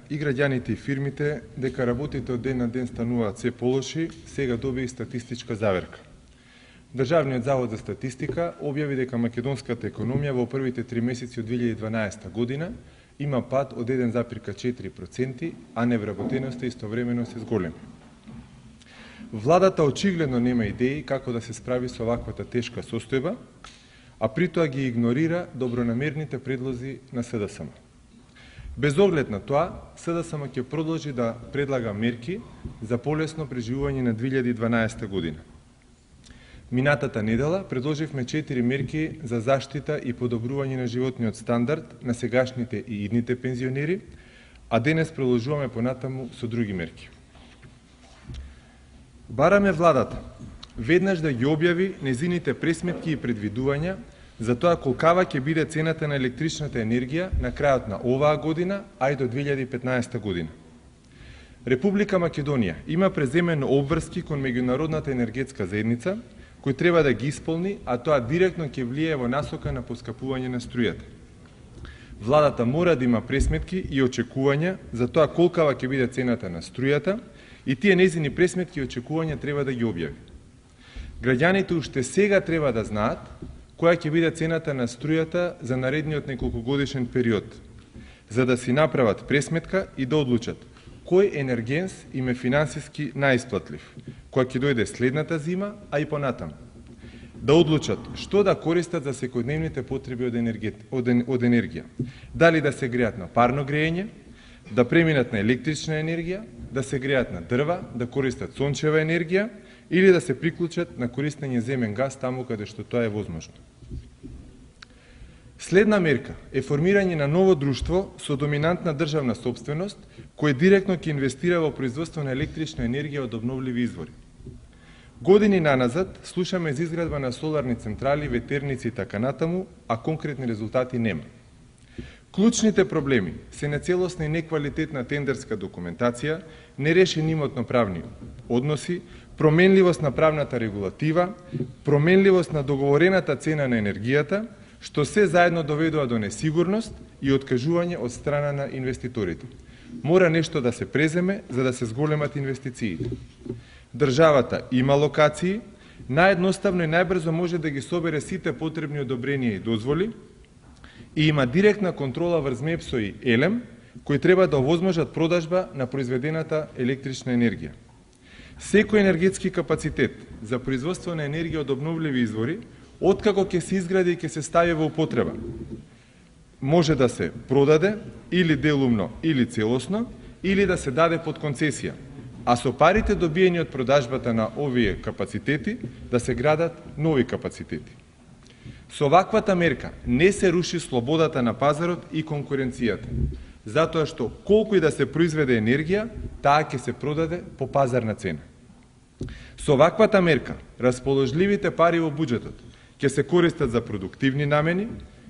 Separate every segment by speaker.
Speaker 1: И граѓаните и фирмите дека работите од ден на ден стануваат се полоши, сега доби и статистичка заверка. Државниот завод за статистика објави дека македонската економија во првите 3 месеци од 2012 година има пад од 1,4%, а невработеноста истовремено се зголеми. Владата очигледно нема идеи како да се справи со оваквата тешка состојба, а притоа ги игнорира добронамерните предлози на СДСМ. Без оглед на тоа, СДСМ ќе продолжи да предлага мерки за полесно преживување на 2012 година. Минатата недела предложивме 4 мерки за заштита и подобрување на животниот стандард на сегашните и идните пензионери, а денес продолжуваме понатаму со други мерки. Бараме владата веднаш да ги објави незините пресметки и предвидувања за тоа колкава ќе биде цената на електричната енергија на крајот на оваа година, а и до 2015 година. Република Македонија има преземено обврски кон меѓународната енергетска заедница, кој треба да ги исполни, а тоа директно ќе влијае во насока на поскапување на струјата. Владата мора да има пресметки и очекувања за тоа колкава ќе биде цената на струјата и тие незини пресметки и очекувања треба да ги објави. Граѓаните уште сега треба да знаат која ќе биде цената на струјата за наредниот неколкогодишен период, за да си направат пресметка и да одлучат кој енергенс им е финансиски најисплатлив, која ќе дојде следната зима, а и понатаму. Да одлучат што да користат за секојдневните потреби од енергија. Дали да се греат на парно грејење, да преминат на електрична енергија, да се греат на дрва, да користат сончева енергија или да се приклучат на користење земен газ таму каде што тоа е возможно. Следна мерка е формирање на ново друштво со доминантна државна сопственост, кој директно ќе инвестира во производство на електрична енергија од обновливи извори. Години наназад слушаме за изградба на соларни централи, ветерници и така натаму, а конкретни резултати нема. Клучните проблеми се нецелосна и неквалитетна тендерска документација, нерешени имотно-правни односи, променливост на правната регулатива, променливост на договорената цена на енергијата, што се заедно доведува до несигурност и откажување од страна на инвеститорите. Мора нешто да се преземе за да се зголемат инвестициите. Државата има локации, наједноставно и најбрзо може да ги собере сите потребни одобренија и дозволи и има директна контрола врз МЕПСО и ЕЛЕМ, кои треба да овозможат продажба на произведената електрична енергија. Секој енергетски капацитет за производство на енергија од обновливи извори, откако ќе се изгради и ќе се стави во употреба, може да се продаде или делумно, или целосно, или да се даде под концесија, а со парите добиени од продажбата на овие капацитети да се градат нови капацитети. Со ваквата мерка не се руши слободата на пазарот и конкуренцијата, затоа што колку и да се произведе енергија, таа ќе се продаде по пазарна цена. Со ваквата мерка расположливите пари во буџетот ќе се користат за продуктивни намени,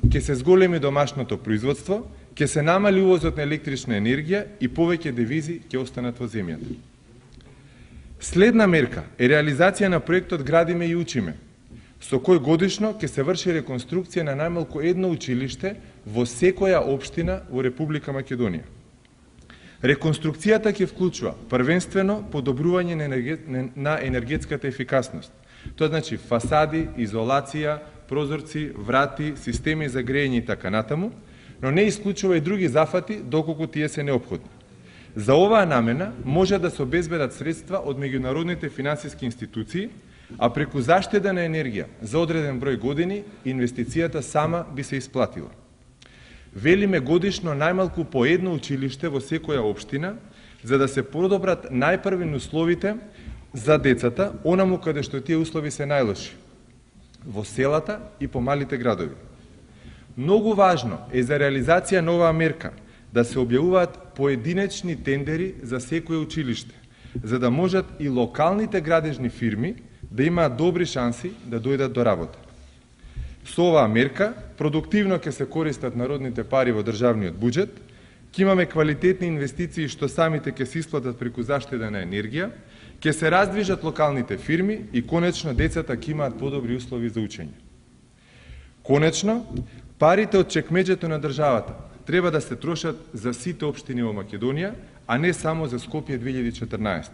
Speaker 1: ќе се зголеми домашното производство, ќе се намали увозот на електрична енергија и повеќе девизи ќе останат во земјата. Следна мерка е реализација на проектот Градиме и учиме, со кој годишно ќе се врши реконструкција на најмалку едно училиште во секоја општина во Република Македонија. Реконструкцијата ќе вклучува првенствено подобрување на енергетската ефикасност. Тоа значи фасади, изолација, прозорци, врати, системи за грејење и така натаму, но не исклучува и други зафати доколку тие се неопходни. За оваа намена може да се обезбедат средства од меѓународните финансиски институции, а преку заштеда на енергија за одреден број години инвестицијата сама би се исплатила. Велиме годишно најмалку по едно училиште во секоја општина, за да се подобрат најпрвен условите за децата, онаму каде што тие услови се најлоши, во селата и по малите градови. Многу важно е за реализација на оваа мерка да се објавуваат поединечни тендери за секое училиште, за да можат и локалните градежни фирми да имаат добри шанси да дојдат до работа. Со оваа мерка продуктивно ќе се користат народните пари во државниот буџет, ќе имаме квалитетни инвестиции што самите ќе се исплатат преку заштеда на енергија, ќе се раздвижат локалните фирми и конечно децата ќе имаат подобри услови за учење. Конечно, парите од чекмеџето на државата треба да се трошат за сите општини во Македонија, а не само за Скопје 2014.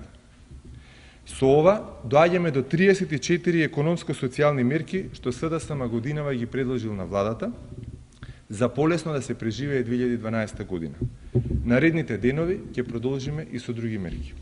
Speaker 1: Со ова доаѓаме до 34 економско-социјални мерки што СДСМ годинава ги предложил на владата за полесно да се преживее 2012 година. Наредните денови ќе продолжиме и со други мерки.